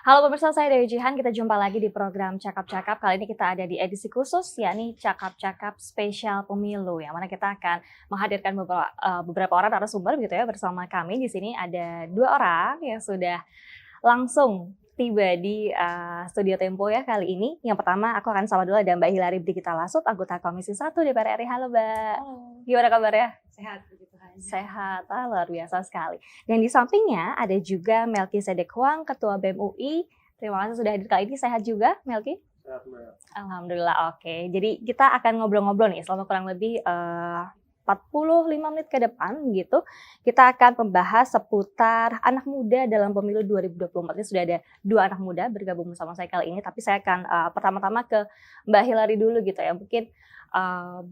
Halo pemirsa, saya Dewi Jihan. Kita jumpa lagi di program Cakap-Cakap. Kali ini kita ada di edisi khusus, yakni Cakap-Cakap Spesial Pemilu, yang mana kita akan menghadirkan beberapa orang narasumber gitu ya bersama kami. Di sini ada 2 orang yang sudah langsung tiba di studio Tempo ya kali ini. Yang pertama aku akan sapa dulu ada Mbak Hilary Brigita Lasut, anggota Komisi 1 DPR RI. Halo Mbak. Halo. Gimana kabarnya? Sehat, puji Tuhan. Sehat, luar biasa sekali. Dan di sampingnya ada juga Melki Sedek Huang, Ketua BEM UI. Terima kasih sudah hadir kali ini. Sehat juga, Melki? Sehat, Mbak. Alhamdulillah, oke. Jadi kita akan ngobrol-ngobrol nih selama kurang lebih 45 menit ke depan gitu. Kita akan membahas seputar anak muda dalam pemilu 2024. Ini sudah ada 2 anak muda bergabung bersama saya kali ini. Tapi saya akan pertama-tama ke Mbak Hilary dulu gitu ya. Mungkin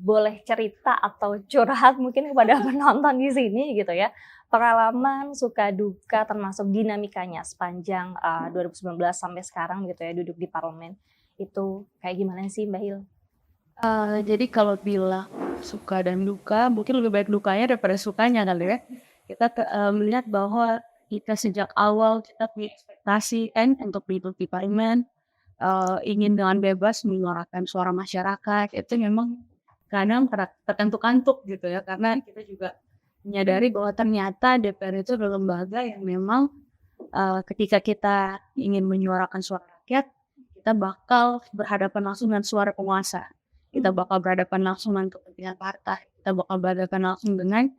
boleh cerita atau curhat mungkin kepada penonton di sini gitu ya. Pengalaman, suka duka termasuk dinamikanya sepanjang 2019 sampai sekarang gitu ya duduk di parlemen. Itu kayak gimana sih Mbak Hil? Jadi kalau bilang suka dan duka, mungkin lebih baik dukanya daripada sukanya kali ya. Kita melihat bahwa kita sejak awal kita punya ekspektasi kan untuk hidup di parlemen, ingin dengan bebas menyuarakan suara masyarakat. Itu memang kadang terkantuk-kantuk gitu ya, karena kita juga menyadari bahwa ternyata DPR itu adalah lembaga yang memang ketika kita ingin menyuarakan suara rakyat, kita bakal berhadapan langsung dengan suara penguasa. Kita bakal berhadapan langsung dengan kepentingan partai. Kita bakal berhadapan langsung dengan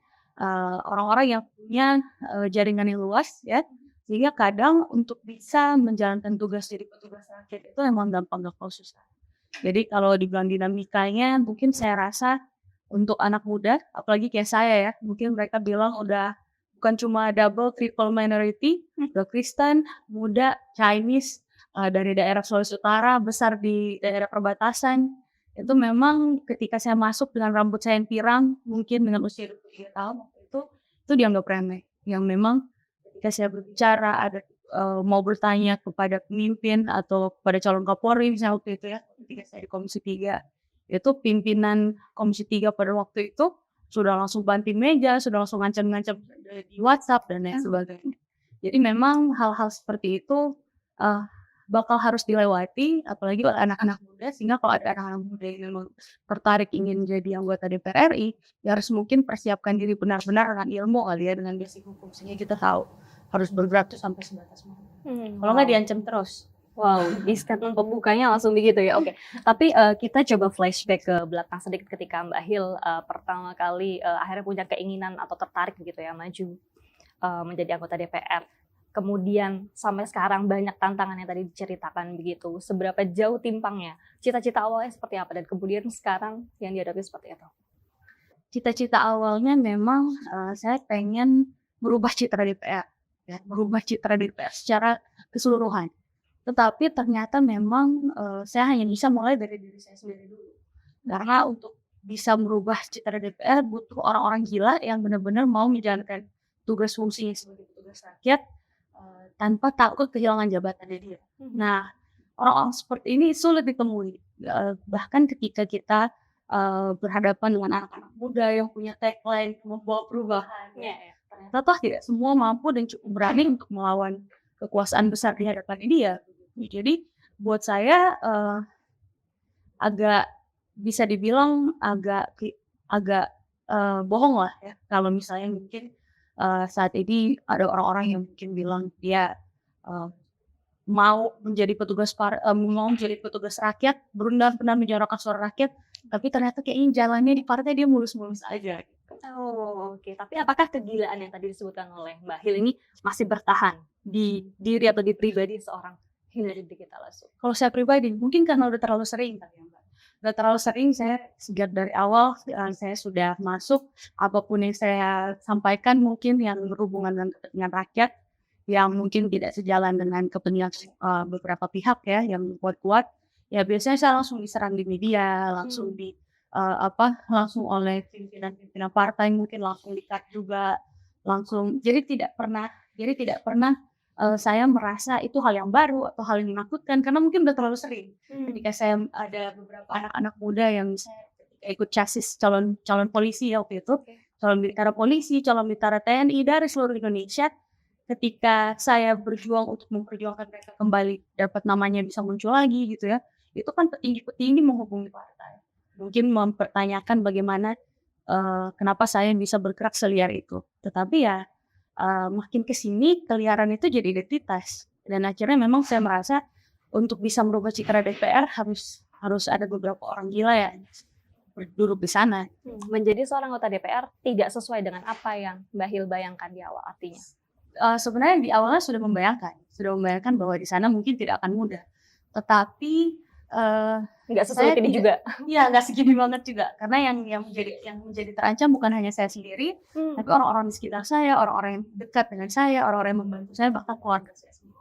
orang-orang yang punya jaringan yang luas ya. Sehingga kadang untuk bisa menjalankan tugas jadi petugas rakyat itu emang gampang susah. Jadi kalau dibilang dinamikanya mungkin saya rasa untuk anak muda, apalagi kayak saya ya, mungkin mereka bilang udah bukan cuma double, triple minority, udah Kristen, muda, Chinese, dari daerah Sulawesi Utara, besar di daerah perbatasan. Itu memang ketika saya masuk dengan rambut saya yang pirang, mungkin dengan usia 23 tahun, itu dianggap remeh. Yang memang ketika saya berbicara, ada mau bertanya kepada pemimpin atau kepada calon Kapolri misalnya waktu itu ya, ketika saya di Komisi 3, itu pimpinan Komisi 3 pada waktu itu sudah langsung banting meja, sudah langsung ngancam-ngancam di WhatsApp dan lain sebagainya. Jadi memang hal-hal seperti itu bakal harus dilewati, apalagi oleh anak-anak muda, sehingga kalau ada anak-anak muda yang memang tertarik ingin jadi anggota DPR RI, ya harus mungkin persiapkan diri benar-benar dengan ilmu kali ya, dengan basic hukum, sehingga kita tahu harus bergerak tuh sampai sebatas mana. Kalau nggak diancam terus. Wow, di statement pembukanya langsung begitu ya. Oke. Tapi kita coba flashback ke belakang sedikit ketika Mbak Hil pertama kali akhirnya punya keinginan atau tertarik gitu ya maju menjadi anggota DPR. Kemudian sampai sekarang banyak tantangan yang tadi diceritakan begitu. Seberapa jauh timpangnya? Cita-cita awalnya seperti apa dan kemudian sekarang yang dihadapi seperti apa? Cita-cita awalnya memang saya pengen merubah citra DPR, ya, merubah citra DPR secara keseluruhan. Tetapi ternyata memang saya hanya bisa mulai dari diri saya sendiri dulu. Karena untuk bisa merubah citra DPR butuh orang-orang gila yang benar-benar mau menjalankan tugas fungsinya sebagai petugas rakyat tanpa takut kehilangan jabatannya dia. Nah, orang-orang seperti ini sulit ditemui. Bahkan ketika kita berhadapan dengan anak-anak muda yang punya tagline membawa perubahan. Ternyata toh tidak semua mampu dan cukup berani untuk melawan kekuasaan besar di hadapan dia. Jadi buat saya agak bisa dibilang agak bohong lah ya kalau misalnya mungkin saat ini ada orang-orang yang mungkin bilang dia mau menjadi petugas rakyat, benar-benar menyuarakan suara rakyat, tapi ternyata kayaknya jalannya di partai dia mulus-mulus aja. Oh, oke. Tapi apakah kegilaan yang tadi disebutkan oleh Mbak Hil ini masih bertahan di diri atau di pribadi seorang Hilary Brigita Lasut? Kalau saya pribadi, mungkin karena udah terlalu sering kali ya, Mbak. Udah terlalu sering, saya sejak dari awal saya sudah masuk, apapun yang saya sampaikan mungkin yang berhubungan dengan rakyat, yang mungkin tidak sejalan dengan kepentingan beberapa pihak ya, yang kuat-kuat, ya biasanya saya langsung diserang di media, langsung langsung oleh pimpinan partai, mungkin langsung di-cut juga, langsung. Jadi tidak pernah saya merasa itu hal yang baru atau hal yang menakutkan karena mungkin udah terlalu sering. Ketika saya ada beberapa anak-anak muda yang saya ikut chassis calon polisi ya waktu itu, calon militer polisi, calon militer TNI dari seluruh Indonesia, ketika saya berjuang untuk memperjuangkan mereka kembali dapat namanya bisa muncul lagi gitu ya, itu kan petinggi-petinggi menghubungi partai. Mungkin mempertanyakan bagaimana, kenapa saya bisa bergerak seliar itu. Tetapi ya, makin ke sini keliaran itu jadi identitas dan akhirnya memang saya merasa untuk bisa merubah citra DPR harus ada beberapa orang gila ya duduk di sana. Menjadi seorang anggota DPR tidak sesuai dengan apa yang Mbak Hil bayangkan di awal artinya. Sebenarnya di awalnya sudah membayangkan bahwa di sana mungkin tidak akan mudah. Tetapi nggak sesulit ini juga. Iya, nggak segini banget juga. Karena yang menjadi terancam bukan hanya saya sendiri, tapi orang-orang di sekitar saya, orang-orang yang dekat dengan saya, orang-orang yang membantu saya, bahkan keluarga saya sendiri.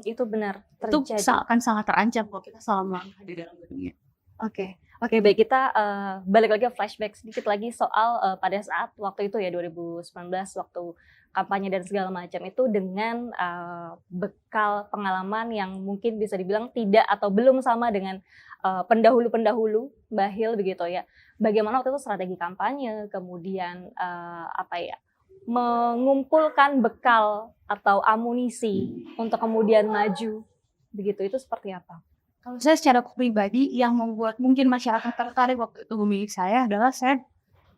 Itu benar Itu terjadi. akan sangat terancam kalau kita salah melangkah di dalam dunia. Oke, baik, kita balik lagi ke flashback sedikit lagi soal pada saat waktu itu ya 2019 waktu kampanye dan segala macam itu dengan bekal pengalaman yang mungkin bisa dibilang tidak atau belum sama dengan pendahulu-pendahulu Mbak Hil begitu ya. Bagaimana waktu itu strategi kampanye, kemudian mengumpulkan bekal atau amunisi untuk kemudian maju begitu, itu seperti apa? Kalau saya secara pribadi yang membuat mungkin masyarakat tertarik waktu itu memilih saya adalah saya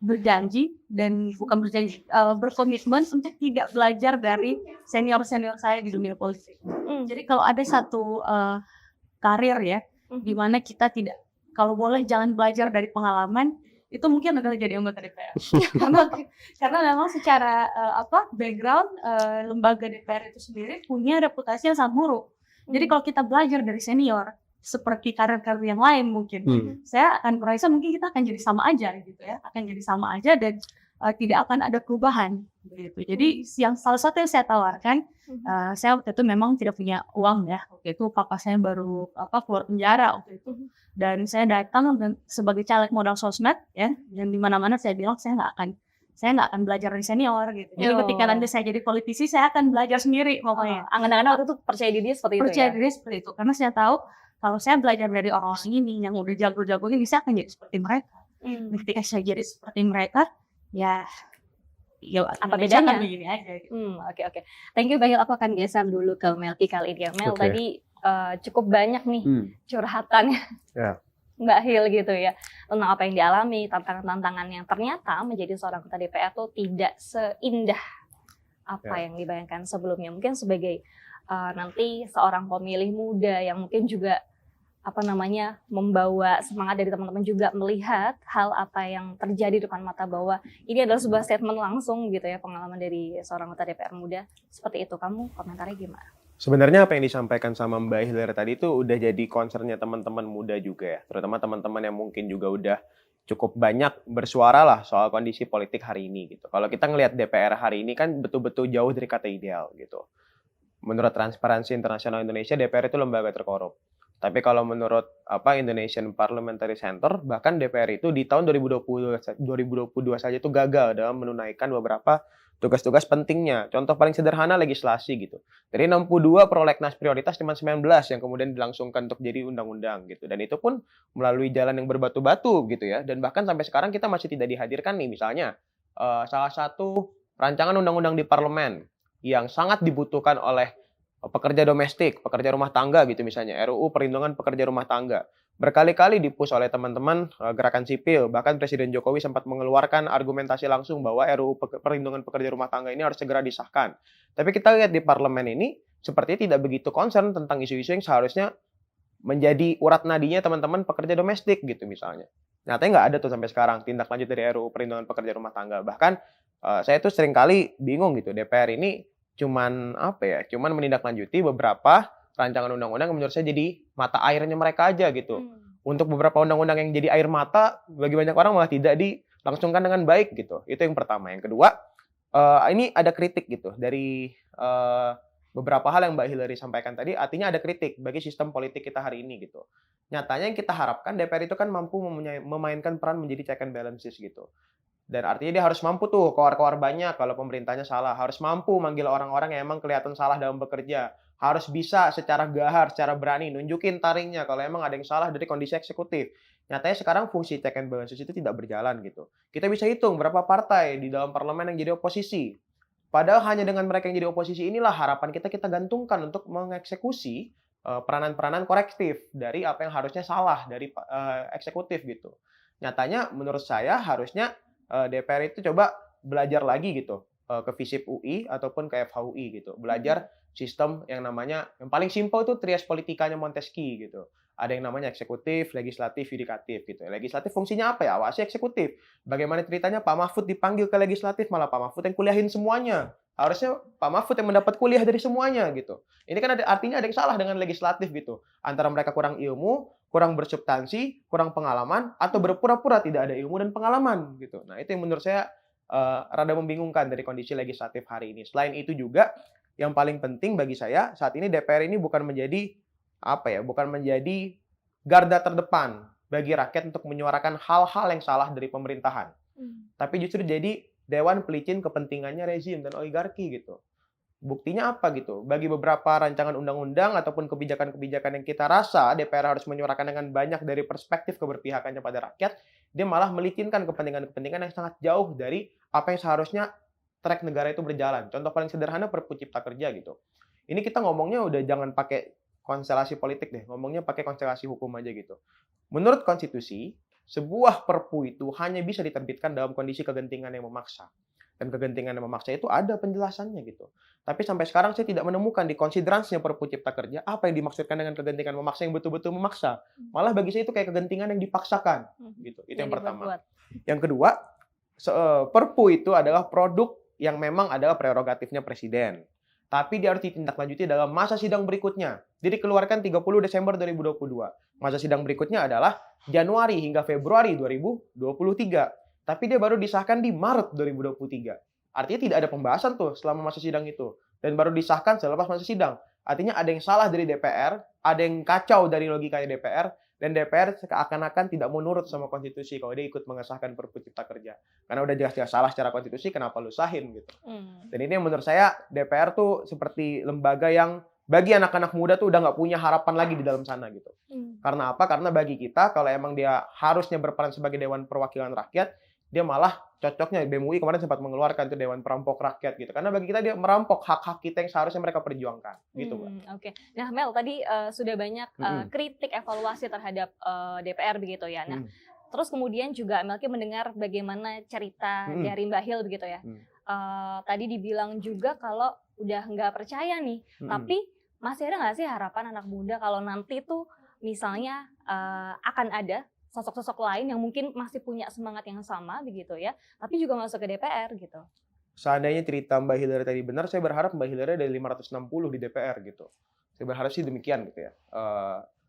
berjanji dan bukan berjanji, berkomitmen untuk tidak belajar dari senior-senior saya di dunia politik. Jadi kalau ada satu karir ya, di mana kita tidak, kalau boleh jangan belajar dari pengalaman, itu mungkin adalah jadi anggota DPR. karena memang secara background lembaga DPR itu sendiri punya reputasi yang sangat buruk. Jadi kalau kita belajar dari senior, seperti karir-karir yang lain mungkin, saya akan merasa mungkin kita akan jadi sama aja gitu ya, akan jadi sama aja dan tidak akan ada perubahan gitu. Jadi yang salah satu yang saya tawarkan, saya waktu itu memang tidak punya uang ya, waktu itu papa saya baru keluar penjara waktu itu, dan saya datang sebagai caleg modal sosmed ya, dan di mana-mana saya bilang saya nggak akan belajar dari senior gitu. Jadi ketika nanti saya jadi politisi, saya akan belajar sendiri pokoknya. Angan-angan waktu itu percaya diri seperti itu ya? Percaya diri seperti itu, karena saya tahu kalau saya belajar dari orang-orang ini yang udah jago-jago ini, saya akan jadi seperti mereka. Ketika saya jadi seperti mereka, ya apa bedanya? Begini aja. Oke. Thank you Mbak Hil, aku akan geser dulu ke Melki kali ini ya. Mel, tadi cukup banyak nih curhatannya Mbak Hil gitu ya, tentang apa yang dialami, tantangan-tantangan yang ternyata menjadi seorang anggota DPR tuh tidak seindah apa yang dibayangkan sebelumnya. Mungkin sebagai nanti seorang pemilih muda yang mungkin juga membawa semangat dari teman-teman juga melihat hal apa yang terjadi di depan mata, bahwa ini adalah sebuah statement langsung gitu ya, pengalaman dari seorang anggota DPR muda seperti itu. Kamu komentarnya gimana? Sebenarnya apa yang disampaikan sama Mbak Hilir tadi itu udah jadi concernnya teman-teman muda juga ya, terutama teman-teman yang mungkin juga udah cukup banyak bersuara lah soal kondisi politik hari ini gitu. Kalau kita ngelihat DPR hari ini kan betul-betul jauh dari kata ideal gitu. Menurut Transparansi Internasional Indonesia, DPR itu lembaga terkorup. Tapi kalau menurut Indonesian Parliamentary Center, bahkan DPR itu di tahun 2022 saja itu gagal dalam menunaikan beberapa tugas-tugas pentingnya. Contoh paling sederhana legislasi gitu. Dari 62 prolegnas prioritas cuma 19 yang kemudian dilangsungkan untuk jadi undang-undang gitu. Dan itu pun melalui jalan yang berbatu-batu gitu ya. Dan bahkan sampai sekarang kita masih tidak dihadirkan nih, misalnya salah satu rancangan undang-undang di parlemen yang sangat dibutuhkan oleh pekerja domestik, pekerja rumah tangga gitu misalnya, RUU Perlindungan Pekerja Rumah Tangga. Berkali-kali dipush oleh teman-teman gerakan sipil, bahkan Presiden Jokowi sempat mengeluarkan argumentasi langsung bahwa RUU Perlindungan Pekerja Rumah Tangga ini harus segera disahkan. Tapi kita lihat di parlemen ini, sepertinya tidak begitu concern tentang isu-isu yang seharusnya menjadi urat nadinya teman-teman pekerja domestik gitu misalnya. Nyatanya nggak ada tuh sampai sekarang tindak lanjut dari RUU Perlindungan Pekerja Rumah Tangga. Bahkan saya tuh seringkali bingung gitu, DPR ini cuman menindaklanjuti beberapa rancangan undang-undang yang menurut saya jadi mata airnya mereka aja gitu. Untuk beberapa undang-undang yang jadi air mata bagi banyak orang malah tidak dilangsungkan dengan baik gitu. Itu yang pertama. Yang kedua, ini ada kritik gitu dari beberapa hal yang Mbak Hillary sampaikan tadi. Artinya ada kritik bagi sistem politik kita hari ini gitu. Nyatanya yang kita harapkan DPR itu kan mampu memainkan peran menjadi check and balances gitu. Dan artinya dia harus mampu tuh keluar-keluar banyak kalau pemerintahnya salah. Harus mampu manggil orang-orang yang emang kelihatan salah dalam bekerja. Harus bisa secara gahar, secara berani nunjukin taringnya kalau emang ada yang salah dari kondisi eksekutif. Nyatanya sekarang fungsi check and balances itu tidak berjalan gitu. Kita bisa hitung berapa partai di dalam parlemen yang jadi oposisi. Padahal hanya dengan mereka yang jadi oposisi inilah harapan kita gantungkan untuk mengeksekusi peranan-peranan korektif dari apa yang harusnya salah dari eksekutif gitu. Nyatanya menurut saya harusnya DPR itu coba belajar lagi gitu ke FISIP UI ataupun ke FHUI gitu. Belajar sistem yang namanya yang paling simpel itu trias politikanya Montesquieu gitu. Ada yang namanya eksekutif, legislatif, yudikatif gitu. Legislatif fungsinya apa ya? Awasi eksekutif. Bagaimana ceritanya Pak Mahfud dipanggil ke legislatif malah Pak Mahfud yang kuliahin semuanya. Harusnya Pak Mahfud yang mendapat kuliah dari semuanya gitu. Ini kan artinya ada yang salah dengan legislatif gitu. Antara mereka kurang ilmu, kurang bersubstansi, kurang pengalaman, atau berpura-pura tidak ada ilmu dan pengalaman gitu. Nah itu yang menurut saya rada membingungkan dari kondisi legislatif hari ini. Selain itu juga yang paling penting bagi saya saat ini DPR ini bukan menjadi bukan menjadi garda terdepan bagi rakyat untuk menyuarakan hal-hal yang salah dari pemerintahan. Tapi justru jadi dewan pelicin kepentingannya rezim dan oligarki gitu. Buktinya apa gitu? Bagi beberapa rancangan undang-undang ataupun kebijakan-kebijakan yang kita rasa DPR harus menyuarakan dengan banyak dari perspektif keberpihakannya pada rakyat, dia malah melicinkan kepentingan-kepentingan yang sangat jauh dari apa yang seharusnya track negara itu berjalan. Contoh paling sederhana Perpu Cipta Kerja gitu. Ini kita ngomongnya udah jangan pakai konstelasi politik deh, ngomongnya pakai konstelasi hukum aja gitu. Menurut konstitusi, sebuah perpu itu hanya bisa diterbitkan dalam kondisi kegentingan yang memaksa. Dan kegentingan yang memaksa itu ada penjelasannya gitu. Tapi sampai sekarang saya tidak menemukan di konsideransinya Perpu Cipta Kerja apa yang dimaksudkan dengan kegentingan memaksa yang betul-betul memaksa. Malah bagi saya itu kayak kegentingan yang dipaksakan gitu. Itu yang pertama. Yang kedua, Perpu itu adalah produk yang memang adalah prerogatifnya presiden. Tapi dia harus ditindaklanjuti dalam masa sidang berikutnya. Jadi dikeluarkan 30 Desember 2022. Masa sidang berikutnya adalah Januari hingga Februari 2023. Tapi dia baru disahkan di Maret 2023. Artinya tidak ada pembahasan tuh selama masa sidang itu. Dan baru disahkan selepas masa sidang. Artinya ada yang salah dari DPR, ada yang kacau dari logikanya DPR, dan DPR seakan-akan tidak mau nurut sama konstitusi kalau dia ikut mengesahkan Perpu Cipta Kerja. Karena udah jelas-jelas salah secara konstitusi, kenapa lu sahin gitu. Dan ini yang menurut saya DPR tuh seperti lembaga yang bagi anak-anak muda tuh udah nggak punya harapan lagi di dalam sana gitu. Karena apa? Karena bagi kita kalau emang dia harusnya berperan sebagai Dewan Perwakilan Rakyat, dia malah cocoknya BEM UI kemarin sempat mengeluarkan tuh Dewan Perampok Rakyat gitu. Karena bagi kita dia merampok hak-hak kita yang seharusnya mereka perjuangkan gitu, Mbak. Oke. Nah, Mel tadi sudah banyak kritik evaluasi terhadap DPR begitu ya. Nah, terus kemudian juga Melki mendengar bagaimana cerita dari Mbak Hil begitu ya. Tadi dibilang juga kalau udah nggak percaya nih, tapi masih ada nggak sih harapan anak muda kalau nanti tuh misalnya akan ada sosok-sosok lain yang mungkin masih punya semangat yang sama begitu ya, tapi juga masuk ke DPR gitu. Seandainya cerita Mbak Hillary tadi benar, saya berharap Mbak Hillary ada 560 di DPR gitu. Saya berharap sih demikian gitu ya.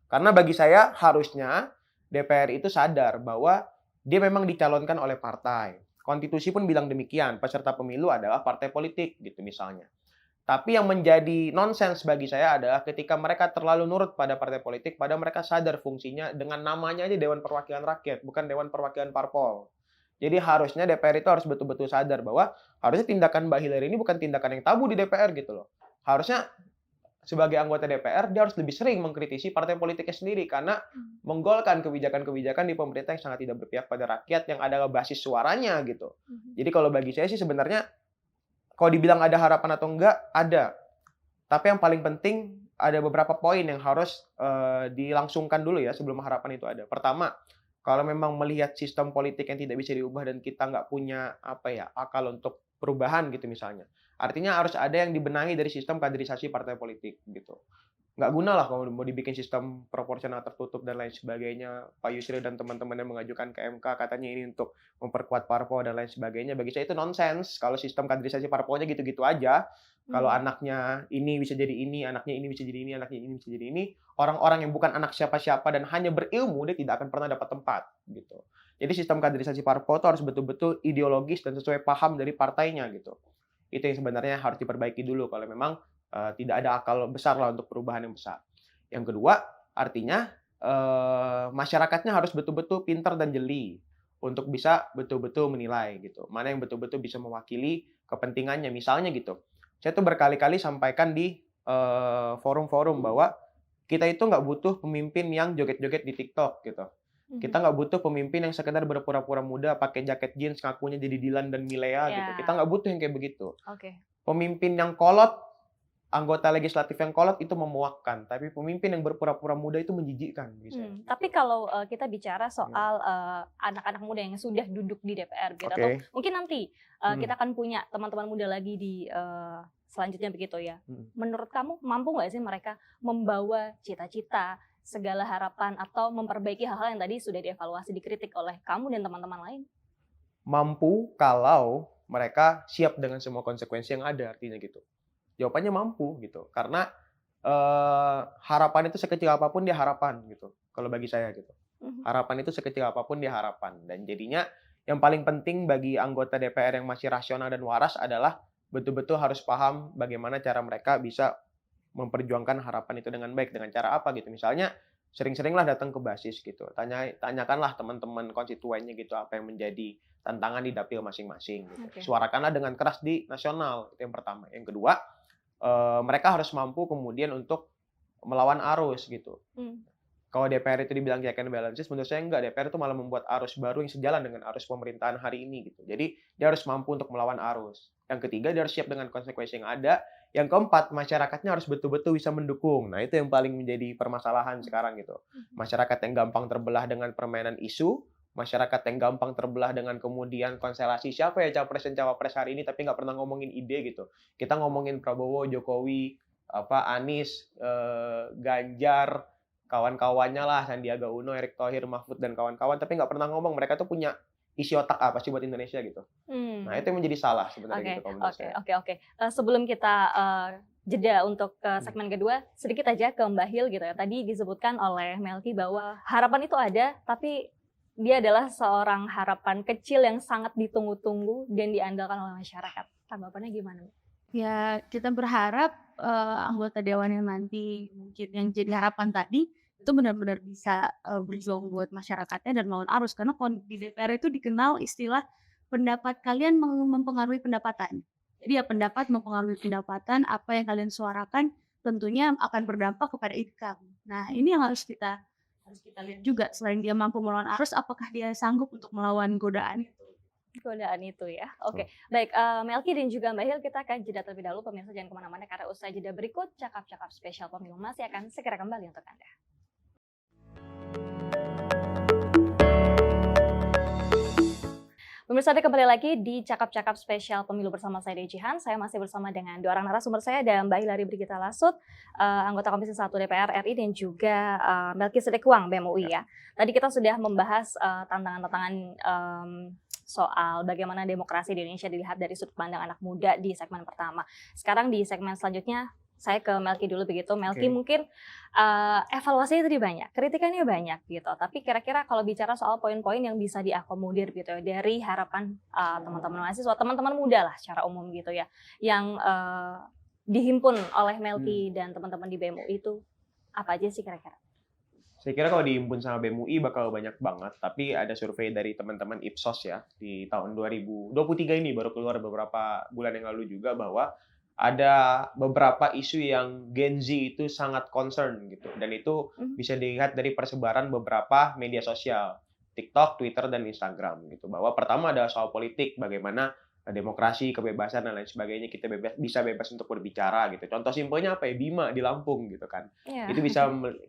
Karena bagi saya harusnya DPR itu sadar bahwa dia memang dicalonkan oleh partai. Konstitusi pun bilang demikian, peserta pemilu adalah partai politik gitu misalnya. Tapi yang menjadi nonsens bagi saya adalah ketika mereka terlalu nurut pada partai politik, pada mereka sadar fungsinya dengan namanya aja Dewan Perwakilan Rakyat, bukan Dewan Perwakilan Parpol. Jadi harusnya DPR itu harus betul-betul sadar bahwa harusnya tindakan Mbak Hillary ini bukan tindakan yang tabu di DPR gitu loh. Harusnya sebagai anggota DPR, dia harus lebih sering mengkritisi partai politiknya sendiri karena menggolkan kebijakan-kebijakan di pemerintah yang sangat tidak berpihak pada rakyat yang adalah basis suaranya gitu. Jadi kalau bagi saya sih sebenarnya kalau dibilang ada harapan atau enggak, ada. Tapi yang paling penting ada beberapa poin yang harus dilangsungkan dulu ya sebelum harapan itu ada. Pertama, kalau memang melihat sistem politik yang tidak bisa diubah dan kita nggak punya akal untuk perubahan gitu misalnya. Artinya harus ada yang dibenahi dari sistem kaderisasi partai politik gitu. Nggak guna lah kalau mau dibikin sistem proporsional tertutup dan lain sebagainya. Pak Yusril dan teman-temannya mengajukan ke MK katanya ini untuk memperkuat parpol dan lain sebagainya. Bagi saya itu nonsens. Kalau sistem kaderisasi parpolnya gitu-gitu aja. Kalau anaknya ini bisa jadi ini, anaknya ini bisa jadi ini, anaknya ini bisa jadi ini. Orang-orang yang bukan anak siapa-siapa dan hanya berilmu, dia tidak akan pernah dapat tempat gitu. Jadi sistem kaderisasi parpol itu harus betul-betul ideologis dan sesuai paham dari partainya gitu. Itu yang sebenarnya harus diperbaiki dulu kalau memang tidak ada akal besar lah untuk perubahan yang besar. Yang kedua, artinya masyarakatnya harus betul-betul pintar dan jeli untuk bisa betul-betul menilai gitu. Mana yang betul-betul bisa mewakili kepentingannya. Misalnya gitu, saya tuh berkali-kali sampaikan di forum-forum bahwa kita itu nggak butuh pemimpin yang joget-joget di TikTok gitu. Kita nggak butuh pemimpin yang sekedar berpura-pura muda, pakai jaket jeans, ngakunya jadi Dilan dan Milea gitu. Ya. Kita nggak butuh yang kayak begitu. Oke. Pemimpin yang kolot, anggota legislatif yang kolot itu memuakkan, tapi pemimpin yang berpura-pura muda itu menjijikkan. Tapi kalau kita bicara soal anak-anak muda yang sudah duduk di DPR gitu, atau mungkin nanti kita akan punya teman-teman muda lagi di selanjutnya begitu ya. Menurut kamu mampu nggak sih mereka membawa cita-cita, segala harapan, atau memperbaiki hal-hal yang tadi sudah dievaluasi, dikritik oleh kamu dan teman-teman lain? Mampu kalau mereka siap dengan semua konsekuensi yang ada, artinya gitu. Jawabannya mampu gitu, karena harapan itu sekecil apapun dia harapan gitu. Kalau bagi saya gitu, harapan itu sekecil apapun dia harapan. Dan jadinya yang paling penting bagi anggota DPR yang masih rasional dan waras adalah betul-betul harus paham bagaimana cara mereka bisa memperjuangkan harapan itu dengan baik. Dengan cara apa gitu? Misalnya sering-seringlah datang ke basis gitu, tanyakanlah teman-teman konstituennya gitu apa yang menjadi tantangan di dapil masing-masing gitu. Suarakanlah dengan keras di nasional, itu yang pertama. Yang kedua, mereka harus mampu kemudian untuk melawan arus gitu. Kalau DPR itu dibilang check and balances, menurut saya enggak. DPR itu malah membuat arus baru yang sejalan dengan arus pemerintahan hari ini gitu. Jadi dia harus mampu untuk melawan arus. Yang ketiga, dia harus siap dengan konsekuensi yang ada. Yang keempat, masyarakatnya harus betul-betul bisa mendukung. Nah, itu yang paling menjadi permasalahan sekarang gitu. Masyarakat yang gampang terbelah dengan permainan isu, masyarakat yang gampang terbelah dengan kemudian konstelasi siapa ya capres dan cawapres hari ini, tapi nggak pernah ngomongin ide gitu. Kita ngomongin Prabowo, Jokowi, Anies, Ganjar, kawan-kawannya lah, Sandiaga Uno, Erick Thohir, Mahfud dan kawan-kawan, tapi nggak pernah ngomong mereka tuh punya isi otak apa sih buat Indonesia gitu. Nah, itu yang menjadi salah sebenarnya gitu kalau menurut saya. Oke. Sebelum kita jeda untuk segmen kedua, sedikit aja ke Mbak Hil gitu ya. Tadi disebutkan oleh Melki bahwa harapan itu ada, tapi dia adalah seorang harapan kecil yang sangat ditunggu-tunggu dan diandalkan oleh masyarakat. Tanggapannya gimana? Ya, kita berharap anggota dewan yang nanti mungkin yang jadi harapan tadi itu benar-benar bisa berjuang buat masyarakatnya dan melawan arus, karena di DPR itu dikenal istilah pendapat kalian mempengaruhi pendapatan. Jadi ya pendapat mempengaruhi pendapatan, apa yang kalian suarakan tentunya akan berdampak kepada income. Nah, ini yang harus kita lihat juga, selain dia mampu melawan arus, apakah dia sanggup untuk melawan godaan itu ya. Oke. Baik, Melki dan juga Mbak Hil, kita akan jeda terlebih dahulu. Pemirsa jangan kemana-mana, karena usai jeda berikut cakap-cakap spesial pemilu masih akan segera kembali untuk Anda. Pemirsa, kembali lagi di cakap-cakap spesial pemilu bersama saya Dejihan. Saya masih bersama dengan dua orang narasumber saya, ada Mbak Hilary Brigita Lasut, anggota Komisi 1 DPR RI, dan juga Melki Sidekuang, BEM UI ya. Tadi kita sudah membahas tantangan-tantangan soal bagaimana demokrasi di Indonesia dilihat dari sudut pandang anak muda di segmen pertama. Sekarang di segmen selanjutnya, saya ke Melki dulu begitu. Melki, mungkin evaluasinya tadi banyak, kritikannya banyak gitu. Tapi kira-kira kalau bicara soal poin-poin yang bisa diakomodir gitu ya, dari harapan teman-teman mahasiswa, teman-teman muda lah secara umum gitu ya, yang dihimpun oleh Melki dan teman-teman di BEM UI itu apa aja sih kira-kira? Saya kira kalau dihimpun sama BEM UI bakal banyak banget, tapi ada survei dari teman-teman Ipsos ya, di tahun 2023 ini baru keluar beberapa bulan yang lalu juga, bahwa ada beberapa isu yang Gen Z itu sangat concern gitu, dan itu bisa dilihat dari persebaran beberapa media sosial, TikTok, Twitter, dan Instagram gitu. Bahwa pertama adalah soal politik, bagaimana demokrasi, kebebasan dan lain sebagainya, kita bisa bebas untuk berbicara gitu. Contoh simpelnya apa ya, Bima di Lampung gitu kan. Itu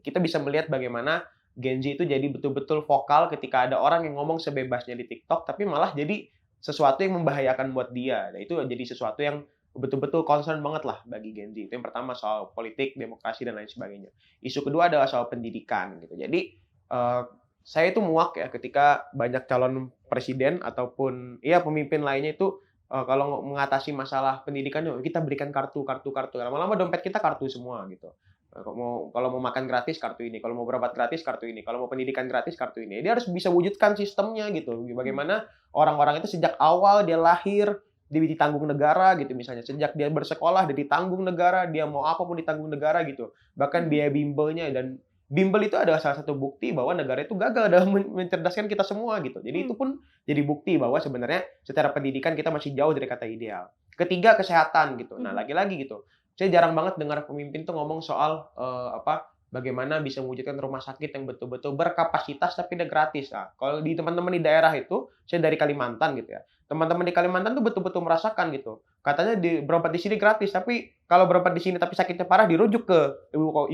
kita bisa melihat bagaimana Gen Z itu jadi betul-betul vokal ketika ada orang yang ngomong sebebasnya di TikTok, tapi malah jadi sesuatu yang membahayakan buat dia. Nah, itu jadi sesuatu yang betul-betul concern banget lah bagi Gen Z. Itu yang pertama, soal politik, demokrasi, dan lain sebagainya. Isu kedua adalah soal pendidikan gitu. Jadi saya itu muak ya ketika banyak calon presiden ataupun pemimpin lainnya itu kalau mengatasi masalah pendidikan, kita berikan kartu. Lama-lama dompet kita kartu semua gitu. Kalau mau makan gratis, kartu ini. Kalau mau berobat gratis, kartu ini. Kalau mau pendidikan gratis, kartu ini. Dia harus bisa wujudkan sistemnya gitu. Bagaimana orang-orang itu sejak awal dia lahir, dia ditanggung negara gitu misalnya. Sejak dia bersekolah, dia ditanggung negara. Dia mau apapun ditanggung negara gitu. Bahkan biaya bimbelnya, dan bimbel itu adalah salah satu bukti bahwa negara itu gagal dalam mencerdaskan kita semua gitu. Jadi itu pun jadi bukti bahwa sebenarnya secara pendidikan kita masih jauh dari kata ideal. Ketiga, kesehatan gitu. Nah, lagi-lagi gitu. Saya jarang banget dengar pemimpin tuh ngomong soal bagaimana bisa mewujudkan rumah sakit yang betul-betul berkapasitas tapi udah gratis. Nah, kalau di teman-teman di daerah itu, saya dari Kalimantan gitu ya. Teman-teman di Kalimantan tuh betul-betul merasakan gitu. Katanya berobat di sini gratis, tapi kalau berobat di sini tapi sakitnya parah dirujuk ke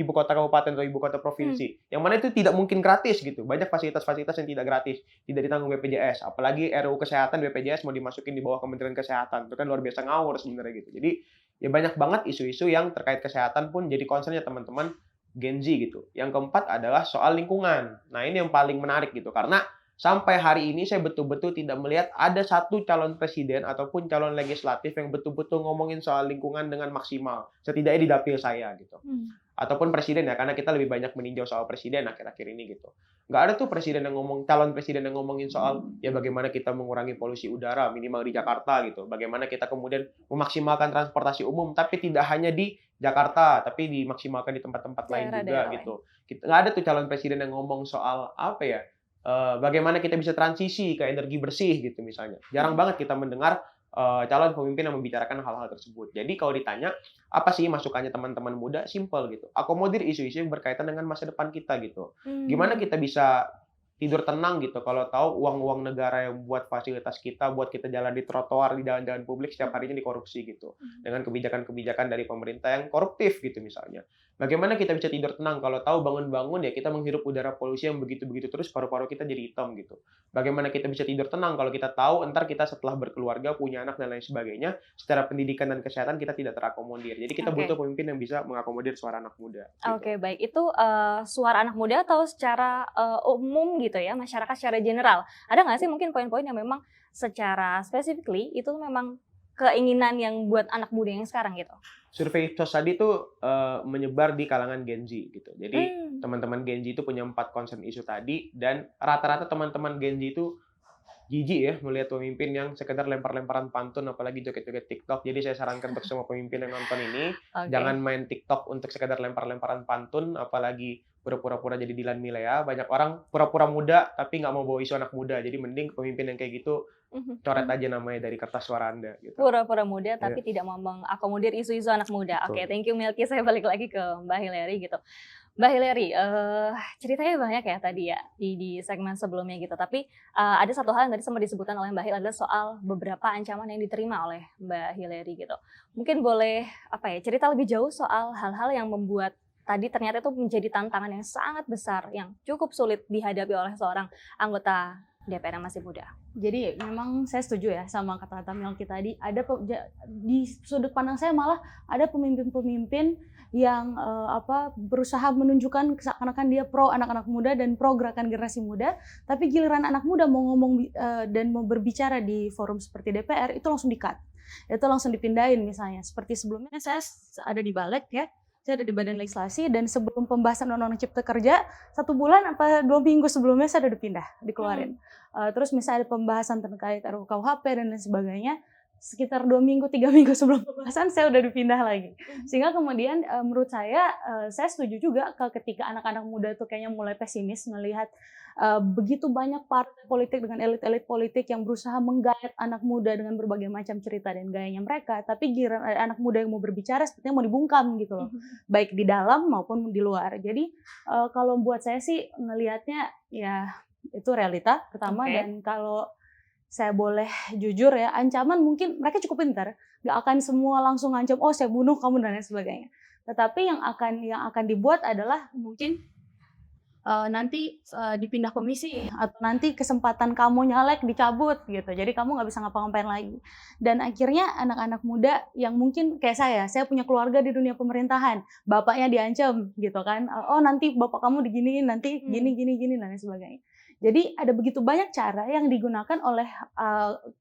ibu kota kabupaten atau ibu kota provinsi. Yang mana itu tidak mungkin gratis gitu. Banyak fasilitas-fasilitas yang tidak gratis, tidak ditanggung BPJS. Apalagi RUU Kesehatan BPJS mau dimasukin di bawah Kementerian Kesehatan. Itu kan luar biasa ngawur sebenarnya gitu. Jadi ya banyak banget isu-isu yang terkait kesehatan pun jadi concernnya teman-teman Gen Z gitu. Yang keempat adalah soal lingkungan. Nah, ini yang paling menarik gitu karena sampai hari ini saya betul-betul tidak melihat ada satu calon presiden ataupun calon legislatif yang betul-betul ngomongin soal lingkungan dengan maksimal. Setidaknya di dapil saya gitu. Ataupun presiden ya, karena kita lebih banyak meninjau soal presiden akhir-akhir ini gitu. Nggak ada tuh calon presiden yang ngomongin soal ya bagaimana kita mengurangi polusi udara minimal di Jakarta gitu. Bagaimana kita kemudian memaksimalkan transportasi umum, tapi tidak hanya di Jakarta, tapi dimaksimalkan di tempat-tempat lain juga Daerah-daerah gitu. Nggak ada tuh calon presiden yang ngomong soal apa ya, bagaimana kita bisa transisi ke energi bersih gitu misalnya. Jarang banget kita mendengar calon pemimpin yang membicarakan hal-hal tersebut. Jadi kalau ditanya, apa sih masukannya teman-teman muda? Simple gitu. Akomodir isu-isu yang berkaitan dengan masa depan kita gitu. Gimana kita bisa tidur tenang gitu kalau tahu uang-uang negara yang buat fasilitas kita, buat kita jalan di trotoar, di jalan-jalan publik setiap harinya dikorupsi gitu. Dengan kebijakan-kebijakan dari pemerintah yang koruptif gitu misalnya. Bagaimana kita bisa tidur tenang kalau tahu bangun-bangun ya kita menghirup udara polusi yang begitu-begitu terus paru-paru kita jadi hitam gitu. Bagaimana kita bisa tidur tenang kalau kita tahu entar kita setelah berkeluarga, punya anak dan lain sebagainya, secara pendidikan dan kesehatan kita tidak terakomodir. Jadi kita butuh pemimpin yang bisa mengakomodir suara anak muda. Gitu. Oke, baik. Itu suara anak muda atau secara umum gitu ya, masyarakat secara general. Ada nggak sih mungkin poin-poin yang memang secara specifically itu memang keinginan yang buat anak muda yang sekarang gitu? Survei Ipsos tadi itu menyebar di kalangan Gen Z gitu. Jadi teman-teman Gen Z itu punya 4 concern isu tadi dan rata-rata teman-teman Gen Z itu jijik ya melihat pemimpin yang sekedar lempar-lemparan pantun apalagi joget-joget TikTok. Jadi saya sarankan untuk semua pemimpin yang nonton ini jangan main TikTok untuk sekedar lempar-lemparan pantun apalagi pura-pura jadi Dilan Milea. Banyak orang pura-pura muda tapi nggak mau bawa isu anak muda. Jadi mending pemimpin yang kayak gitu coret aja namanya dari kertas suara Anda gitu. Pura-pura muda tapi tidak mau mengakomodir isu-isu anak muda. Oke, thank you Melky. Saya balik lagi ke Mbak Hillary gitu. Mbak Hillary, ceritanya banyak ya tadi ya di segmen sebelumnya gitu. Tapi ada satu hal yang tadi sempat disebutkan oleh Mbak Hillary adalah soal beberapa ancaman yang diterima oleh Mbak Hillary gitu. Mungkin boleh cerita lebih jauh soal hal-hal yang membuat tadi ternyata itu menjadi tantangan yang sangat besar yang cukup sulit dihadapi oleh seorang anggota DPR yang masih muda. Jadi memang saya setuju ya sama kata-kata Melky tadi. Di sudut pandang saya malah ada pemimpin-pemimpin yang berusaha menunjukkan seakan-akan dia pro anak-anak muda dan pro gerakan generasi muda, tapi giliran anak muda mau ngomong dan mau berbicara di forum seperti DPR itu langsung di-cut. Itu langsung dipindahin misalnya. Seperti sebelumnya saya ada di Balik ya. Saya ada di Badan Legislasi dan sebelum pembahasan Undang-Undang Cipta Kerja 1 bulan apa 2 minggu sebelumnya saya udah dipindah, dikeluarin. Terus misalnya ada pembahasan terkait RUU KUHP dan lain sebagainya, sekitar 2 minggu 3 minggu sebelum pembahasan saya udah dipindah lagi. Sehingga kemudian menurut saya setuju juga ketika anak-anak muda itu kayaknya mulai pesimis melihat begitu banyak partai politik dengan elit-elit politik yang berusaha menggait anak muda dengan berbagai macam cerita dan gayanya mereka, tapi giliran anak muda yang mau berbicara sepertinya mau dibungkam gitu loh, baik di dalam maupun di luar. Jadi kalau buat saya sih ngelihatnya ya itu realita pertama. Dan kalau saya boleh jujur ya, ancaman mungkin mereka cukup pintar, nggak akan semua langsung ngancam oh saya bunuh kamu dan lain sebagainya. Tetapi yang akan dibuat adalah mungkin nanti dipindah komisi atau nanti kesempatan kamu nyalek dicabut gitu. Jadi kamu nggak bisa ngapa-ngapain lagi. Dan akhirnya anak-anak muda yang mungkin kayak saya punya keluarga di dunia pemerintahan, bapaknya diancam gitu kan. Oh nanti bapak kamu diginiin, nanti gini dan lain sebagainya. Jadi ada begitu banyak cara yang digunakan oleh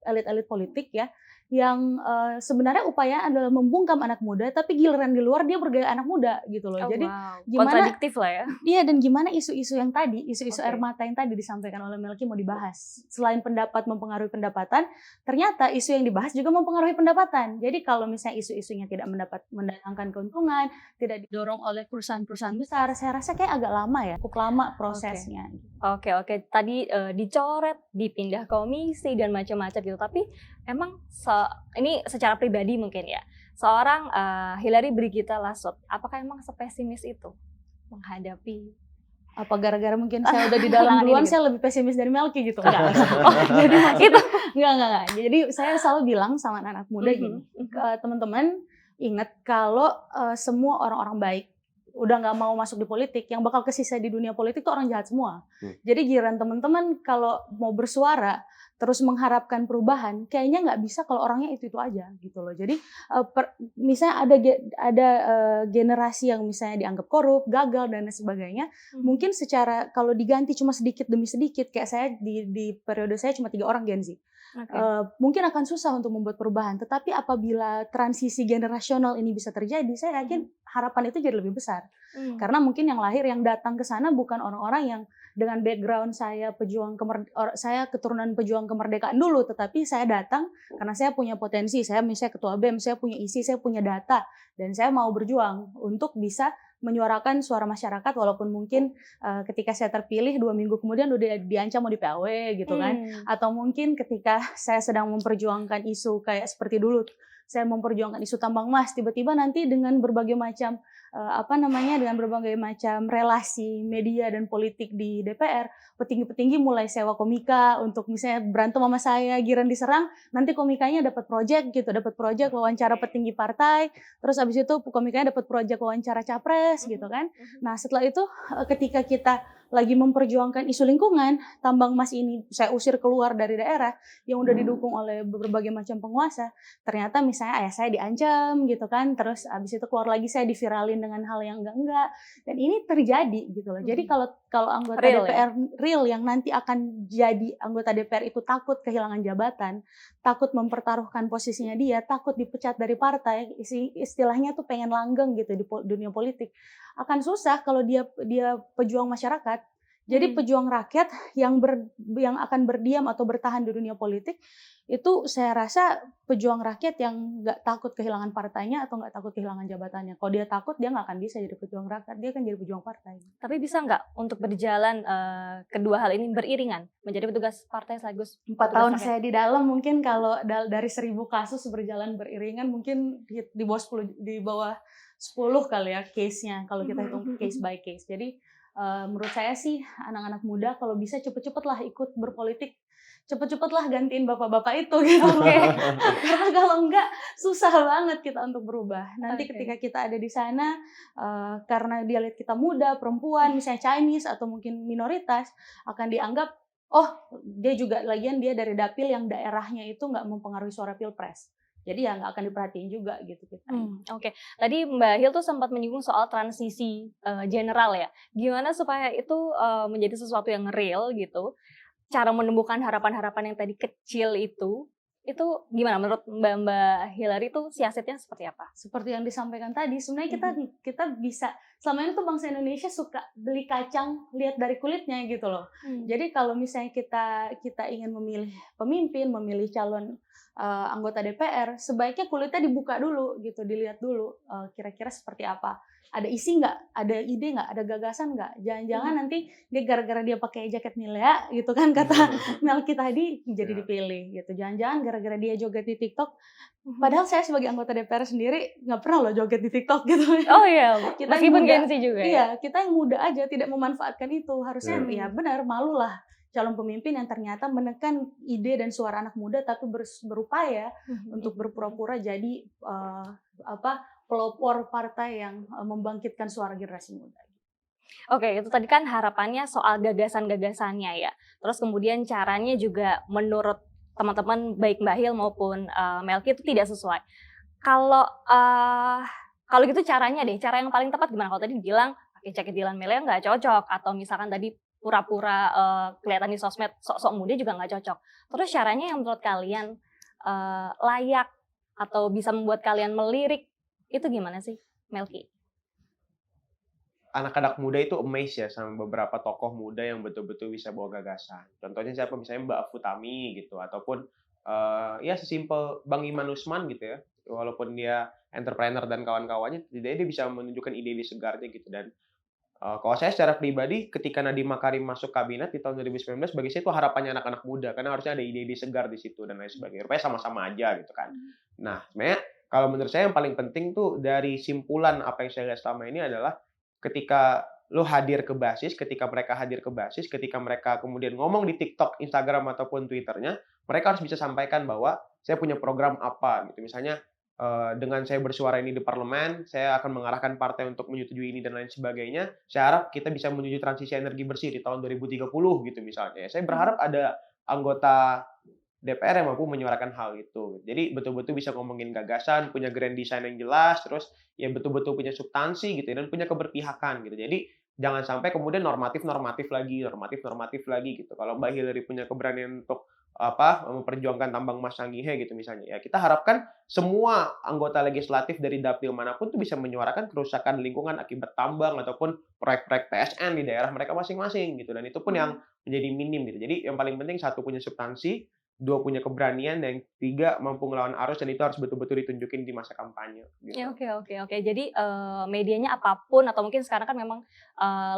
elit-elit politik ya, yang sebenarnya upaya adalah membungkam anak muda, tapi giliran di luar dia bergaya anak muda gitu loh. Jadi gimana kontradiktif lah ya. Iya, dan gimana isu-isu yang tadi, isu-isu air mata yang tadi disampaikan oleh Melky mau dibahas. Selain pendapat mempengaruhi pendapatan, ternyata isu yang dibahas juga mempengaruhi pendapatan. Jadi kalau misalnya isu-isunya tidak mendatangkan keuntungan, tidak didorong oleh perusahaan-perusahaan besar, saya rasa kayak agak lama ya, cukup lama prosesnya. Oke. Tadi dicoret, dipindah komisi dan macam-macam gitu. Tapi emang ini secara pribadi mungkin ya, seorang Hillary Brigitta Lasut, apakah emang sepesimis itu? menghadapi Apa gara-gara mungkin saya udah di dalam Halangan ini duluan, gitu. saya lebih pesimis dari Melki gitu? Enggak. Jadi itu. enggak. Jadi saya selalu bilang sama anak-anak muda gini, teman-teman ingat kalau semua orang-orang baik udah nggak mau masuk di politik, yang bakal kesisa di dunia politik tuh orang jahat semua. Jadi giliran teman-teman kalau mau bersuara terus mengharapkan perubahan, kayaknya nggak bisa kalau orangnya itu aja gitu loh. Jadi misalnya ada generasi yang misalnya dianggap korup, gagal dan lain sebagainya, mungkin secara kalau diganti cuma sedikit demi sedikit, kayak saya di periode saya cuma 3 orang Gen Z. Mungkin akan susah untuk membuat perubahan, tetapi apabila transisi generasional ini bisa terjadi, saya yakin harapan itu jadi lebih besar. Karena mungkin yang lahir, yang datang ke sana bukan orang-orang yang dengan background saya saya keturunan pejuang kemerdekaan dulu, tetapi saya datang karena saya punya potensi, saya misalnya ketua BEM, saya punya isi, saya punya data, dan saya mau berjuang untuk bisa menyuarakan suara masyarakat walaupun mungkin ketika saya terpilih 2 minggu kemudian udah diancam mau di PAW gitu kan, atau mungkin ketika saya sedang memperjuangkan isu kayak seperti dulu saya memperjuangkan isu tambang emas, tiba-tiba nanti dengan berbagai macam dengan berbagai macam relasi media dan politik di DPR, petinggi-petinggi mulai sewa komika untuk misalnya berantem sama saya, giran diserang, nanti komikanya dapat project gitu, dapat project wawancara petinggi partai, terus abis itu komikanya dapat project wawancara capres gitu kan. Nah setelah itu ketika kita lagi memperjuangkan isu lingkungan, tambang emas ini saya usir keluar dari daerah yang udah didukung oleh berbagai macam penguasa, ternyata misalnya ayah saya diancam gitu kan, terus abis itu keluar lagi saya diviralin dengan hal yang enggak, dan ini terjadi gitu loh. Jadi kalau anggota Real, DPR real yang nanti akan jadi anggota DPR itu takut kehilangan jabatan, takut mempertaruhkan posisinya dia, takut dipecat dari partai, istilahnya tuh pengen langgeng gitu di dunia politik, akan susah kalau dia pejuang masyarakat. Jadi pejuang rakyat yang akan berdiam atau bertahan di dunia politik, itu saya rasa pejuang rakyat yang nggak takut kehilangan partainya atau nggak takut kehilangan jabatannya. Kalau dia takut, dia nggak akan bisa jadi pejuang rakyat, dia akan jadi pejuang partai. Tapi bisa nggak untuk berjalan kedua hal ini beriringan, menjadi petugas partai sekaligus 4 tahun saya di dalam, mungkin kalau dari 1000 kasus berjalan beriringan, mungkin di bawah 10 kali ya case-nya, kalau kita hitung case by case. Jadi menurut saya sih anak-anak muda kalau bisa cepet-cepetlah ikut berpolitik, cepet-cepetlah gantiin bapak-bapak itu gitu. Karena kalau enggak susah banget kita untuk berubah. Nanti ketika kita ada di sana, karena dia lihat kita muda, perempuan, misalnya Chinese atau mungkin minoritas, akan dianggap dia juga lagian dia dari dapil yang daerahnya itu nggak mempengaruhi suara pilpres. Jadi ya nggak akan diperhatiin juga gitu kita. Tadi Mbak Hil tuh sempat menyinggung soal transisi general ya. Gimana supaya itu menjadi sesuatu yang real gitu. Cara menumbuhkan harapan-harapan yang tadi kecil itu gimana menurut Mbak Hillary itu siasatnya seperti apa? Seperti yang disampaikan tadi, sebenarnya kita bisa, selama ini tuh bangsa Indonesia suka beli kacang lihat dari kulitnya gitu loh. Jadi kalau misalnya kita ingin memilih pemimpin, memilih calon anggota DPR, sebaiknya kulitnya dibuka dulu gitu, dilihat dulu kira-kira seperti apa. Ada isi nggak? Ada ide nggak? Ada gagasan nggak? Jangan-jangan nanti dia gara-gara dia pakai jaket Nilea gitu kan, kata Melki tadi, jadi dipilih gitu. Jangan-jangan gara-gara dia joget di TikTok, padahal saya sebagai anggota DPR sendiri nggak pernah loh joget di TikTok gitu. Oh iya, meskipun Gen Z juga ya? Iya, kita yang muda aja tidak memanfaatkan itu. Harusnya ya benar, malulah calon pemimpin yang ternyata menekan ide dan suara anak muda tapi berupaya untuk berpura-pura jadi pelopor partai yang membangkitkan suara generasi muda. Oke, itu tadi kan harapannya soal gagasan-gagasannya ya. Terus kemudian caranya juga menurut teman-teman baik Mbak Hil maupun Melki itu tidak sesuai. Kalau gitu caranya deh, cara yang paling tepat gimana? Kalau tadi bilang pakai jaket Dilan Melea nggak cocok, atau misalkan tadi pura-pura kelihatan di sosmed sok-sok muda juga nggak cocok. Terus caranya yang menurut kalian layak atau bisa membuat kalian melirik itu gimana sih, Melki? Anak-anak muda itu amazed ya sama beberapa tokoh muda yang betul-betul bisa bawa gagasan. Contohnya siapa? Misalnya Mbak Futami gitu, ataupun ya sesimpel Bang Iman Usman gitu ya. Walaupun dia entrepreneur dan kawan-kawannya, dia bisa menunjukkan ide-ide segarnya gitu. Dan kalau saya secara pribadi, ketika Nadiem Makarim masuk kabinet di tahun 2019, bagi saya itu harapannya anak-anak muda, karena harusnya ada ide-ide segar di situ dan lain sebagainya. Rupanya sama-sama aja gitu kan. Nah, sebenarnya kalau menurut saya yang paling penting tuh dari simpulan apa yang saya lihat selama ini adalah ketika lo hadir ke basis, ketika mereka hadir ke basis, ketika mereka kemudian ngomong di TikTok, Instagram, ataupun Twitternya, mereka harus bisa sampaikan bahwa saya punya program apa gitu. Misalnya dengan saya bersuara ini di parlemen, saya akan mengarahkan partai untuk menyetujui ini dan lain sebagainya. Saya harap kita bisa menuju transisi energi bersih di tahun 2030 gitu misalnya. Saya berharap ada anggota DPR yang mampu menyuarakan hal itu. Jadi betul-betul bisa ngomongin gagasan, punya grand design yang jelas, terus ya betul-betul punya substansi gitu ya, dan punya keberpihakan gitu. Jadi jangan sampai kemudian normatif-normatif lagi gitu. Kalau Mbak Hillary punya keberanian untuk memperjuangkan tambang emas Sangihe gitu misalnya. Ya kita harapkan semua anggota legislatif dari dapil manapun tuh bisa menyuarakan kerusakan lingkungan akibat tambang ataupun proyek-proyek PSN di daerah mereka masing-masing gitu. Dan itu pun yang menjadi minim gitu. Jadi yang paling penting satu punya substansi, dua punya keberanian, dan tiga mampu ngelawan arus, dan itu harus betul-betul ditunjukin di masa kampanye. Gitu. Ya, oke. Jadi medianya apapun, atau mungkin sekarang kan memang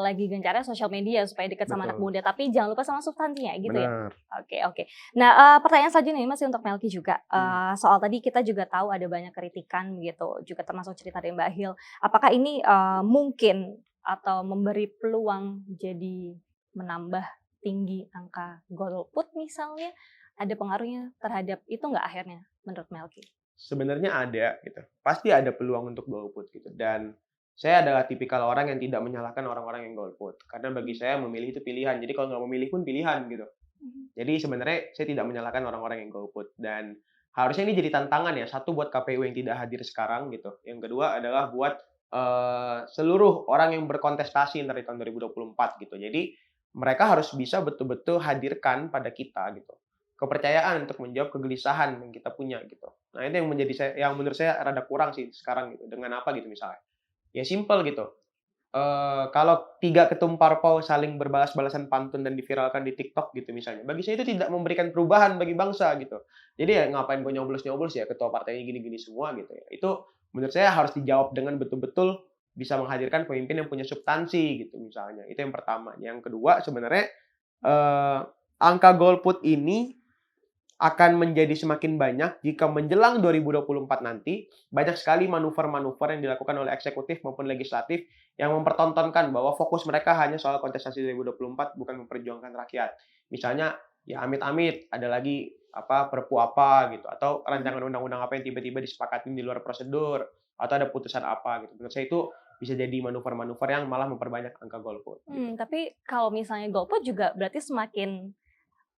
lagi gencarnya sosial media supaya dekat sama anak muda, tapi jangan lupa sama substansinya gitu. Benar. Ya. Oke. Nah, pertanyaan selanjutnya ini masih untuk Melky juga. Soal tadi kita juga tahu ada banyak kritikan gitu, juga termasuk cerita dari Mbak Hil. Apakah ini mungkin atau memberi peluang jadi menambah tinggi angka golput misalnya? Ada pengaruhnya terhadap itu nggak akhirnya menurut Melky? Sebenarnya ada gitu. Pasti ada peluang untuk golput gitu. Dan saya adalah tipikal orang yang tidak menyalahkan orang-orang yang golput. Karena bagi saya memilih itu pilihan. Jadi kalau nggak memilih pun pilihan gitu. Jadi sebenarnya saya tidak menyalahkan orang-orang yang golput. Dan harusnya ini jadi tantangan ya. Satu buat KPU yang tidak hadir sekarang gitu. Yang kedua adalah buat seluruh orang yang berkontestasi dari tahun 2024 gitu. Jadi mereka harus bisa betul-betul hadirkan pada kita gitu kepercayaan untuk menjawab kegelisahan yang kita punya gitu. Nah, itu yang yang menurut saya rada kurang sih sekarang gitu. Dengan apa gitu misalnya? Ya simple gitu. Kalau 3 ketum parpol saling berbalas-balasan pantun dan diviralkan di TikTok gitu misalnya. Bagi saya itu tidak memberikan perubahan bagi bangsa gitu. Jadi ya ngapain gue nyoblos-nyoblos ya ketua partainya gini-gini semua gitu ya. Itu menurut saya harus dijawab dengan betul-betul bisa menghadirkan pemimpin yang punya substansi gitu misalnya. Itu yang pertama. Yang kedua sebenarnya angka golput ini akan menjadi semakin banyak jika menjelang 2024 nanti banyak sekali manuver-manuver yang dilakukan oleh eksekutif maupun legislatif yang mempertontonkan bahwa fokus mereka hanya soal kontestasi 2024 bukan memperjuangkan rakyat. Misalnya ya amit-amit ada lagi perpu apa gitu atau rancangan undang-undang apa yang tiba-tiba disepakatin di luar prosedur atau ada putusan apa gitu. Menurut saya itu bisa jadi manuver-manuver yang malah memperbanyak angka golput. Gitu. Tapi kalau misalnya golput juga berarti semakin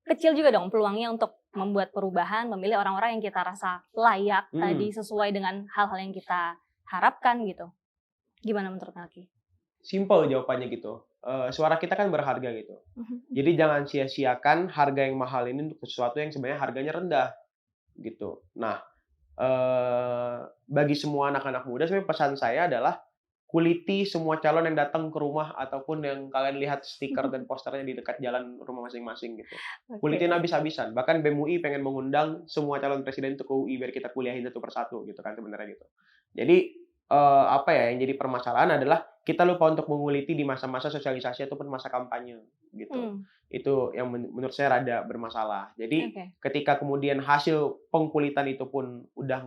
kecil juga dong peluangnya untuk membuat perubahan, memilih orang-orang yang kita rasa layak tadi sesuai dengan hal-hal yang kita harapkan gitu. Gimana menurut Melky? Simple jawabannya gitu. Suara kita kan berharga gitu. Jadi jangan sia-siakan harga yang mahal ini untuk sesuatu yang sebenarnya harganya rendah gitu. Nah, bagi semua anak-anak muda sebenarnya pesan saya adalah kuliti semua calon yang datang ke rumah ataupun yang kalian lihat stiker dan posternya di dekat jalan rumah masing-masing gitu. Kulitin habis-habisan. Bahkan BEM UI pengen mengundang semua calon presiden itu ke UI biar kita kuliahin satu persatu gitu kan sebenarnya gitu. Jadi yang jadi permasalahan adalah kita lupa untuk menguliti di masa-masa sosialisasi ataupun masa kampanye gitu. Itu yang menurut saya rada bermasalah. Jadi ketika kemudian hasil pengkulitan itu pun udah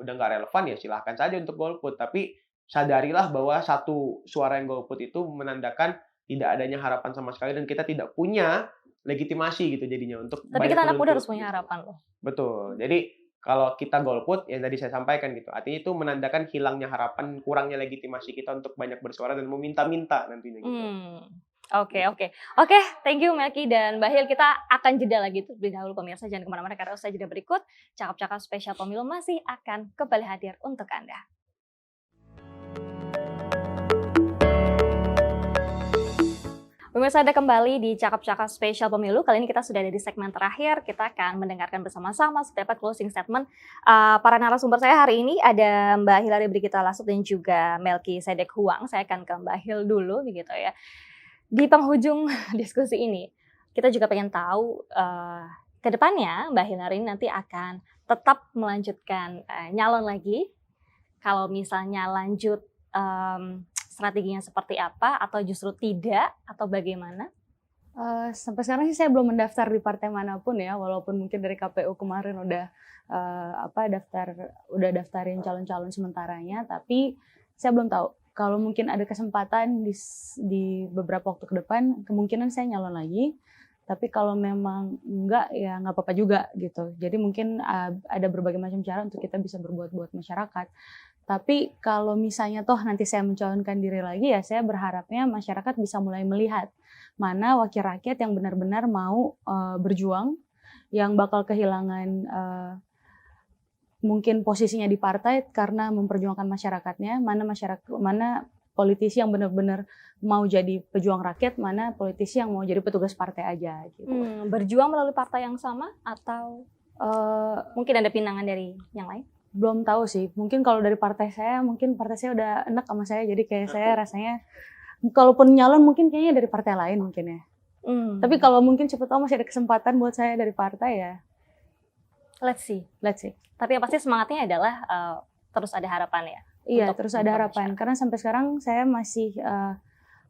nggak relevan ya silahkan saja untuk golput. Tapi sadarilah bahwa satu suara yang golput itu menandakan tidak adanya harapan sama sekali dan kita tidak punya legitimasi gitu jadinya untuk. Tapi kita anak muda harus punya harapan loh. Betul. Jadi kalau kita golput yang tadi saya sampaikan gitu, artinya itu menandakan hilangnya harapan, kurangnya legitimasi kita untuk banyak bersuara dan meminta-minta nantinya gitu. Oke, thank you Melky dan Mbak Hil. Kita akan jeda lagi terlebih dahulu pemirsa, jangan kemana-mana karena usai jeda berikut cakap-cakap spesial pemilu masih akan kembali hadir untuk Anda. Pemirsa, Anda kembali di Cakap-Cakap Spesial Pemilu. Kali ini kita sudah ada di segmen terakhir. Kita akan mendengarkan bersama-sama setiap closing statement para narasumber saya hari ini. Ada Mbak Hillary Brigita Lasut dan juga Melky Sedek Huang. Saya akan ke Mbak Hil dulu begitu ya. Di penghujung diskusi ini, kita juga pengen tahu ke depannya Mbak Hillary nanti akan tetap melanjutkan nyalon lagi. Kalau misalnya lanjut strateginya seperti apa atau justru tidak atau bagaimana? Sampai sekarang sih saya belum mendaftar di partai manapun ya, walaupun mungkin dari KPU kemarin udah daftarin calon-calon sementaranya, tapi saya belum tahu kalau mungkin ada kesempatan di beberapa waktu ke depan, kemungkinan saya nyalon lagi. Tapi kalau memang enggak, ya nggak apa-apa juga gitu. Jadi mungkin ada berbagai macam cara untuk kita bisa berbuat buat masyarakat. Tapi kalau misalnya toh nanti saya mencalonkan diri lagi, ya saya berharapnya masyarakat bisa mulai melihat mana wakil rakyat yang benar-benar mau berjuang, yang bakal kehilangan mungkin posisinya di partai karena memperjuangkan masyarakatnya, mana politisi yang benar-benar mau jadi pejuang rakyat, mana politisi yang mau jadi petugas partai aja gitu. Berjuang melalui partai yang sama atau mungkin ada pinangan dari yang lain? Belum tahu sih, mungkin kalau dari partai saya udah enak sama saya, jadi kayak saya rasanya kalaupun nyalon mungkin kayaknya dari partai lain mungkin ya. Tapi kalau mungkin cepet tahu masih ada kesempatan buat saya dari partai ya. Let's see. Tapi yang pasti semangatnya adalah terus ada harapan ya. Iya, terus ada harapan. Karena sampai sekarang saya masih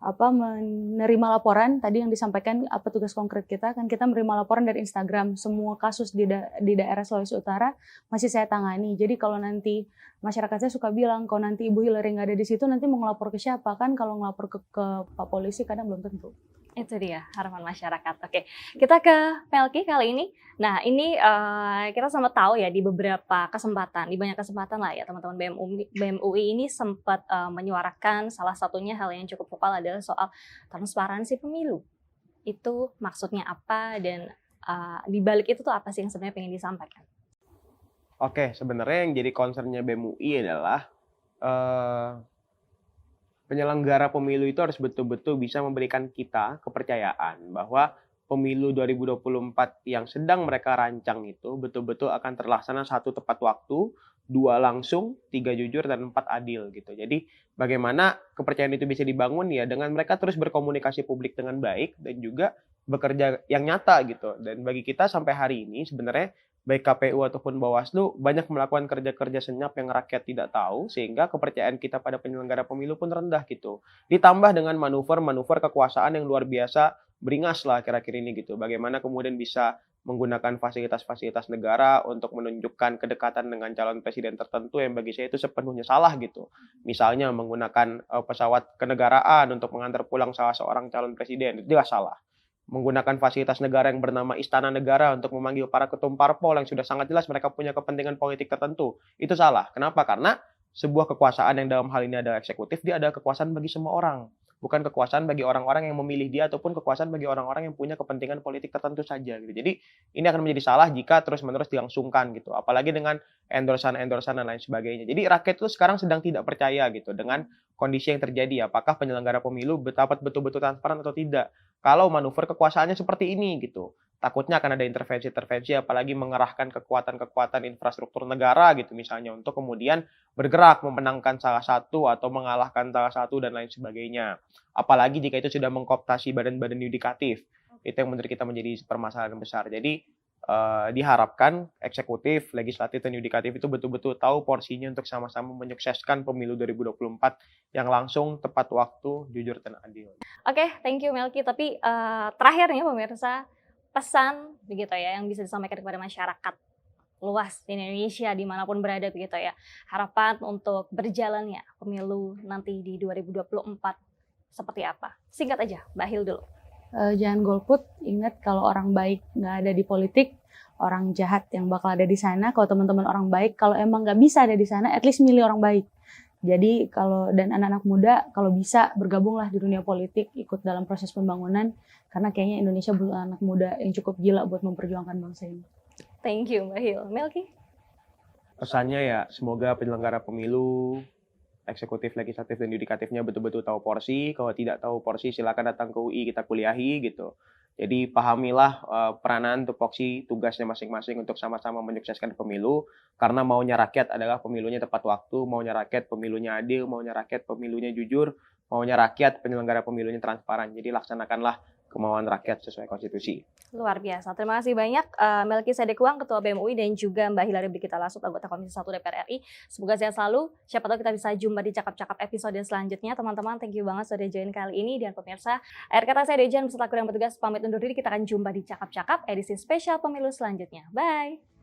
menerima laporan tadi yang disampaikan tugas konkret kita, kan kita menerima laporan dari Instagram, semua kasus di daerah Sulawesi Utara masih saya tangani. Jadi kalau nanti masyarakat saya suka bilang, kalau nanti Ibu Hillary nggak ada di situ, nanti mau ngelapor ke siapa? Kan kalau ngelapor ke Pak Polisi kadang belum tentu. Itu dia harapan masyarakat. Oke, kita ke Melki kali ini. Nah, ini kita sama tahu ya di beberapa kesempatan, di banyak kesempatan lah ya teman-teman BEM UI ini sempat menyuarakan salah satunya hal yang cukup vokal adalah soal transparansi pemilu. Itu maksudnya apa dan di balik itu tuh apa sih yang sebenarnya pengen disampaikan? Oke, sebenarnya yang jadi concernnya BEM UI adalah penyelenggara pemilu itu harus betul-betul bisa memberikan kita kepercayaan bahwa pemilu 2024 yang sedang mereka rancang itu betul-betul akan terlaksana 1 tepat waktu, 2 langsung, 3 jujur, dan 4 adil gitu. Jadi bagaimana kepercayaan itu bisa dibangun ya dengan mereka terus berkomunikasi publik dengan baik dan juga bekerja yang nyata gitu. Dan bagi kita sampai hari ini sebenarnya baik KPU ataupun Bawaslu banyak melakukan kerja-kerja senyap yang rakyat tidak tahu sehingga kepercayaan kita pada penyelenggara pemilu pun rendah gitu. Ditambah dengan manuver-manuver kekuasaan yang luar biasa beringas lah kira-kira ini gitu. Bagaimana kemudian bisa menggunakan fasilitas-fasilitas negara untuk menunjukkan kedekatan dengan calon presiden tertentu yang bagi saya itu sepenuhnya salah gitu. Misalnya menggunakan pesawat kenegaraan untuk mengantar pulang salah seorang calon presiden, itu jelas salah. Menggunakan fasilitas negara yang bernama Istana Negara untuk memanggil para ketum parpol yang sudah sangat jelas mereka punya kepentingan politik tertentu. Itu salah. Kenapa? Karena sebuah kekuasaan yang dalam hal ini adalah eksekutif, dia adalah kekuasaan bagi semua orang. Bukan kekuasaan bagi orang-orang yang memilih dia ataupun kekuasaan bagi orang-orang yang punya kepentingan politik tertentu saja gitu. Jadi ini akan menjadi salah jika terus-menerus dilangsungkan gitu. Apalagi dengan endorsan-endorsan dan lain sebagainya. Jadi rakyat itu sekarang sedang tidak percaya gitu dengan kondisi yang terjadi. Apakah penyelenggara pemilu dapat betul-betul transparan atau tidak. Kalau manuver kekuasaannya seperti ini gitu. Takutnya akan ada intervensi-intervensi apalagi mengerahkan kekuatan-kekuatan infrastruktur negara gitu misalnya untuk kemudian bergerak memenangkan salah satu atau mengalahkan salah satu dan lain sebagainya. Apalagi jika itu sudah mengkooptasi badan-badan yudikatif. Itu yang menurut kita menjadi permasalahan besar. Jadi diharapkan eksekutif, legislatif, dan yudikatif itu betul-betul tahu porsinya untuk sama-sama menyukseskan pemilu 2024 yang langsung, tepat waktu, jujur, dan adil. Oke, thank you Melki. Tapi terakhirnya pemirsa, pesan begitu ya yang bisa disampaikan kepada masyarakat luas di Indonesia dimanapun berada begitu ya, harapan untuk berjalannya pemilu nanti di 2024 seperti apa? Singkat aja, Mbak Hil dulu. Jangan golput, ingat kalau orang baik nggak ada di politik, orang jahat yang bakal ada di sana. Kalau teman-teman orang baik, kalau emang nggak bisa ada di sana, at least milih orang baik. Jadi dan anak-anak muda kalau bisa bergabunglah di dunia politik, ikut dalam proses pembangunan, karena kayaknya Indonesia butuh anak muda yang cukup gila buat memperjuangkan bangsa ini. Thank you Mbak Hil. Melki? Pesannya ya, semoga penyelenggara pemilu, eksekutif, legislatif, dan yudikatifnya betul-betul tahu porsi. Kalau tidak tahu porsi, silakan datang ke UI, kita kuliahi gitu. Jadi pahamilah peranan, tupoksi, tugasnya masing-masing untuk sama-sama menyukseskan pemilu. Karena maunya rakyat adalah pemilunya tepat waktu, maunya rakyat pemilunya adil, maunya rakyat pemilunya jujur, maunya rakyat penyelenggara pemilunya transparan. Jadi laksanakanlah kemauan rakyat sesuai konstitusi. Luar biasa. Terima kasih banyak Melki Sedekuang, Ketua BEM UI, dan juga Mbak Hillary Brigita Lasut, anggota Komisi 1 DPR RI. Semoga sehat selalu. Siapa tahu kita bisa jumpa di cakap-cakap episode selanjutnya. Teman-teman, thank you banget sudah join kali ini. Dan pemirsa, akhir kata saya Dejan beserta kru yang bertugas pamit undur diri. Kita akan jumpa di cakap-cakap edisi spesial pemilu selanjutnya. Bye!